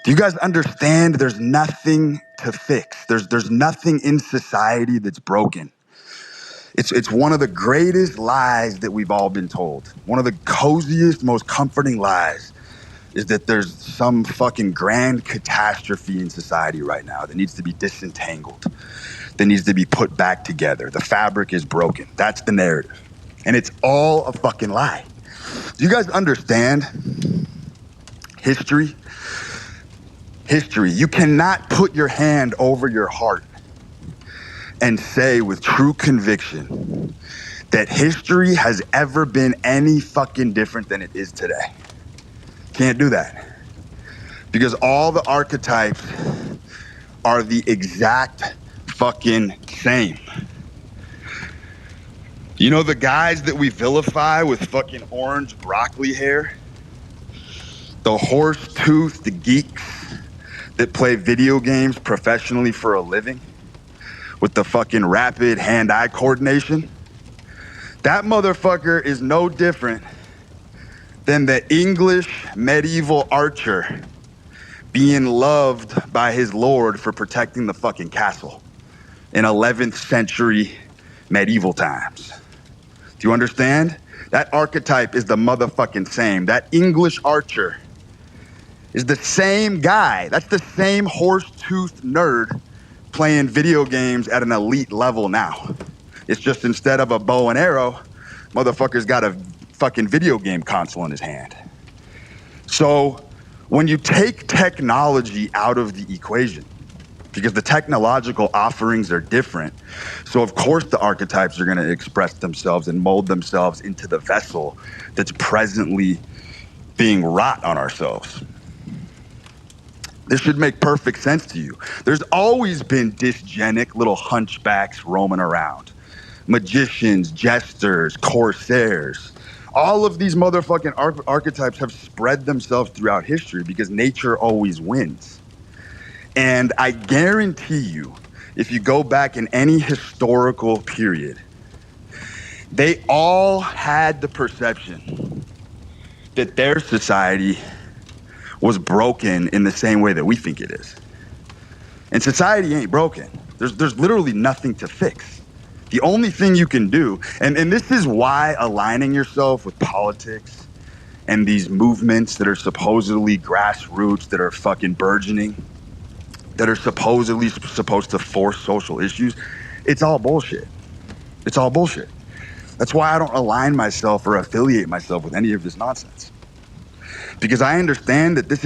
Do you guys understand there's nothing to fix? There's nothing in society that's broken. It's one of the greatest lies that we've all been told. One of the coziest, most comforting lies is that there's some fucking grand catastrophe in society right now that needs to be disentangled, that needs to be put back together. The fabric is broken. That's the narrative. And it's all a fucking lie. Do you guys understand history? History. You cannot put your hand over your heart and say with true conviction that history has ever been any fucking different than it is today. Can't do that. Because all the archetypes are the exact fucking same. You know the guys that we vilify with fucking orange broccoli hair? The horse-toothed geeks that play video games professionally for a living with the fucking rapid hand-eye coordination? That motherfucker is no different than the English medieval archer being loved by his lord for protecting the fucking castle in 11th century medieval times. Do you understand? That archetype is the motherfucking same. That English archer is the same guy. That's the same horse-toothed nerd playing video games at an elite level now. It's just instead of a bow and arrow, motherfucker's got a fucking video game console in his hand. So when you take technology out of the equation, because the technological offerings are different, so of course the archetypes are going to express themselves and mold themselves into the vessel that's presently being wrought on ourselves. This should make perfect sense to you. There's always been dysgenic little hunchbacks roaming around. Magicians, jesters, corsairs. All of these motherfucking archetypes have spread themselves throughout history because nature always wins. And I guarantee you, if you go back in any historical period, they all had the perception that their society was broken in the same way that we think it is. And society ain't broken. There's literally nothing to fix. The only thing you can do, and this is why aligning yourself with politics and these movements that are supposedly grassroots, that are fucking burgeoning, that are supposedly supposed to force social issues, it's all bullshit. It's all bullshit. That's why I don't align myself or affiliate myself with any of this nonsense. Because I understand that this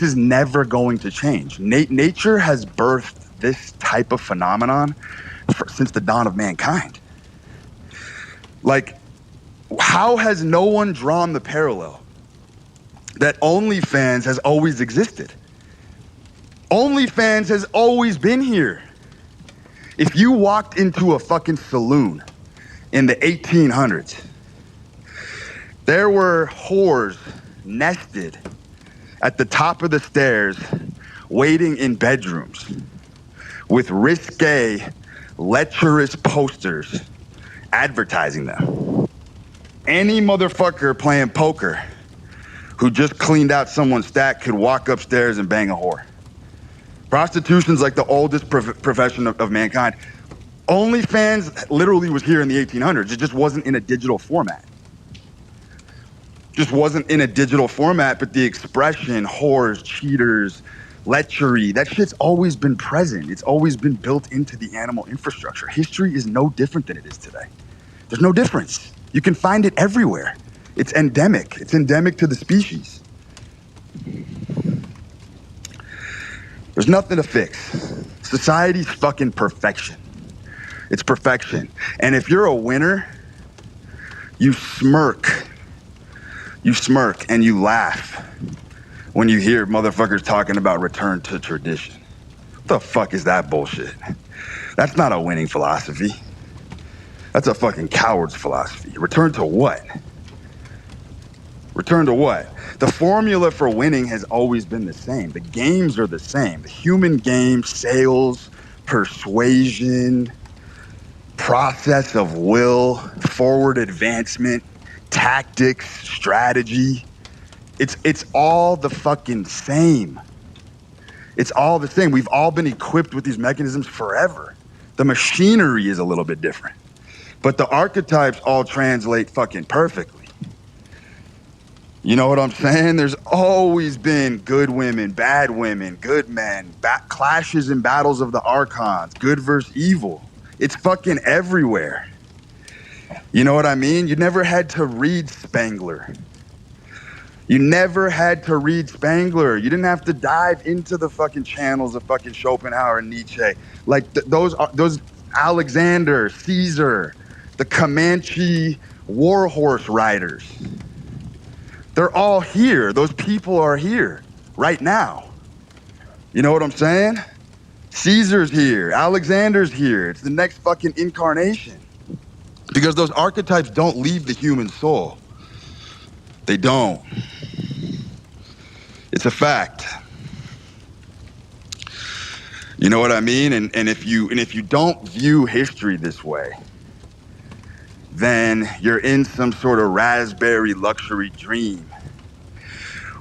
is never going to change. Nature has birthed this type of phenomenon since the dawn of mankind. Like, how has no one drawn the parallel that OnlyFans has always existed? OnlyFans has always been here. If you walked into a fucking saloon in the 1800s, there were whores nested at the top of the stairs, waiting in bedrooms with risque, lecherous posters advertising them. Any motherfucker playing poker who just cleaned out someone's stack could walk upstairs and bang a whore. Prostitution's like the oldest profession of mankind. OnlyFans literally was here in the 1800s. It just wasn't in a digital format. Just wasn't in a digital format, but the expression, whores, cheaters, lechery, that shit's always been present. It's always been built into the animal infrastructure. History is no different than it is today. There's no difference. You can find it everywhere. It's endemic. It's endemic to the species. There's nothing to fix. Society's fucking perfection. It's perfection. And if you're a winner, you smirk. You smirk and you laugh when you hear motherfuckers talking about return to tradition. What the fuck is that bullshit? That's not a winning philosophy. That's a fucking coward's philosophy. Return to what? Return to what? The formula for winning has always been the same. The games are the same. The human game, sales, persuasion, process of will, forward advancement, tactics, strategy. It's all the fucking same. It's all the same. We've all been equipped with these mechanisms forever. The machinery is a little bit different, but the archetypes all translate fucking perfectly. You know what I'm saying? There's always been good women, bad women, good men, clashes and battles of the archons, good versus evil. It's fucking everywhere. You know what I mean? You never had to read Spengler. You never had to read Spengler. You didn't have to dive into the fucking channels of fucking Schopenhauer and Nietzsche. Like those Alexander, Caesar, the Comanche warhorse riders. They're all here. Those people are here right now. You know what I'm saying? Caesar's here. Alexander's here. It's the next fucking incarnation. Because those archetypes don't leave the human soul. They don't. It's a fact. You know what I mean? And if you don't view history this way, then you're in some sort of raspberry luxury dream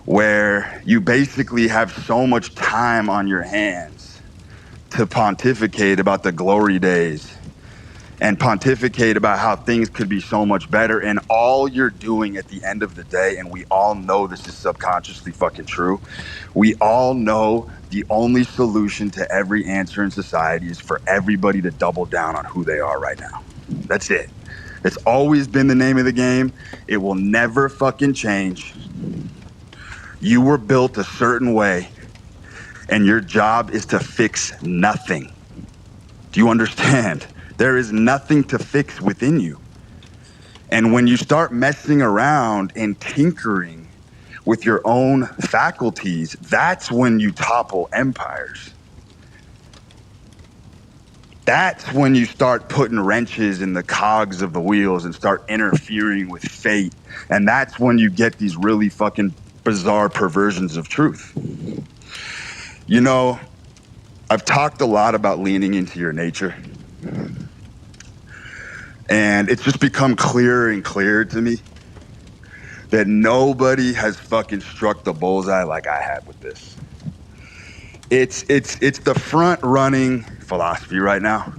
where you basically have so much time on your hands to pontificate about the glory days and pontificate about how things could be so much better. And all you're doing at the end of the day, and we all know this is subconsciously fucking true, we all know the only solution to every answer in society is for everybody to double down on who they are right now. That's it. It's always been the name of the game. It will never fucking change. You were built a certain way, and your job is to fix nothing. Do you understand? There is nothing to fix within you. And when you start messing around and tinkering with your own faculties, that's when you topple empires. That's when you start putting wrenches in the cogs of the wheels and start interfering with fate. And that's when you get these really fucking bizarre perversions of truth. You know, I've talked a lot about leaning into your nature. And it's just become clearer and clearer to me that nobody has fucking struck the bullseye like I have with this. It's the front running philosophy right now.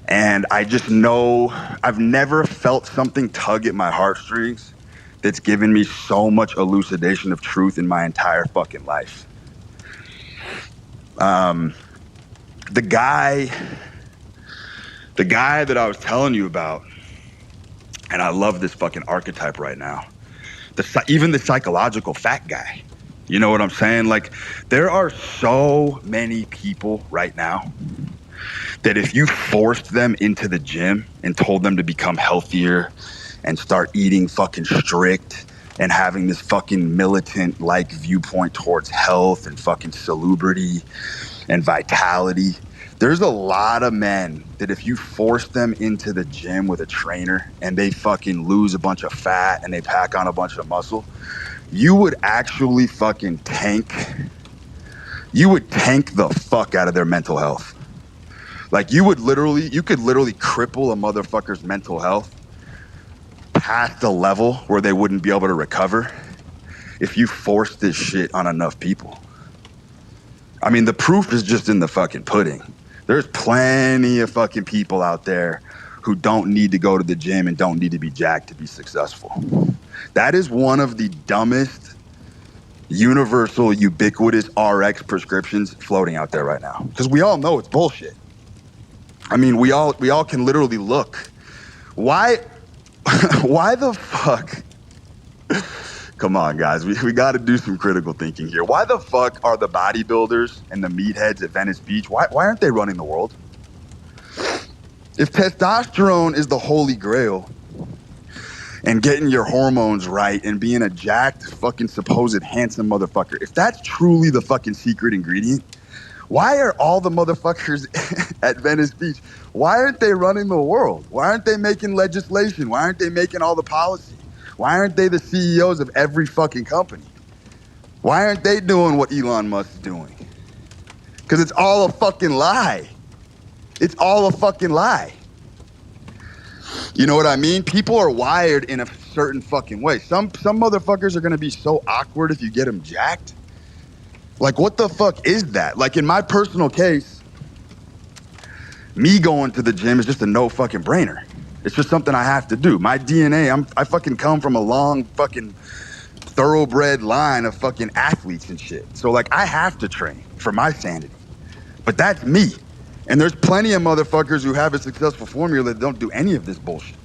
And I just know I've never felt something tug at my heartstrings that's given me so much elucidation of truth in my entire fucking life. The guy that I was telling you about, and I love this fucking archetype right now, even the psychological fat guy. You know what I'm saying? Like, there are so many people right now that if you forced them into the gym and told them to become healthier and start eating fucking strict and having this fucking militant-like viewpoint towards health and fucking salubrity and vitality, there's a lot of men that if you force them into the gym with a trainer and they fucking lose a bunch of fat and they pack on a bunch of muscle, you would actually fucking tank. You would tank the fuck out of their mental health. Like you could literally cripple a motherfucker's mental health past a level where they wouldn't be able to recover if you force this shit on enough people. I mean, the proof is just in the fucking pudding. There's plenty of fucking people out there who don't need to go to the gym and don't need to be jacked to be successful. That is one of the dumbest, universal, ubiquitous RX prescriptions floating out there right now. Because we all know it's bullshit. I mean, we all can literally look. Why the fuck? Come on, guys. We got to do some critical thinking here. Why the fuck are the bodybuilders and the meatheads at Venice Beach, why aren't they running the world? If testosterone is the holy grail and getting your hormones right and being a jacked, fucking supposed handsome motherfucker, if that's truly the fucking secret ingredient, why are all the motherfuckers at Venice Beach, why aren't they running the world? Why aren't they making legislation? Why aren't they making all the policy? Why aren't they the CEOs of every fucking company? Why aren't they doing what Elon Musk's doing? Because it's all a fucking lie. It's all a fucking lie. You know what I mean? People are wired in a certain fucking way. Some motherfuckers are gonna be so awkward if you get them jacked. Like, what the fuck is that? Like, in my personal case, me going to the gym is just a no fucking brainer. It's just something I have to do. My DNA, I fucking come from a long fucking thoroughbred line of fucking athletes and shit. So like, I have to train for my sanity. But that's me. And there's plenty of motherfuckers who have a successful formula that don't do any of this bullshit.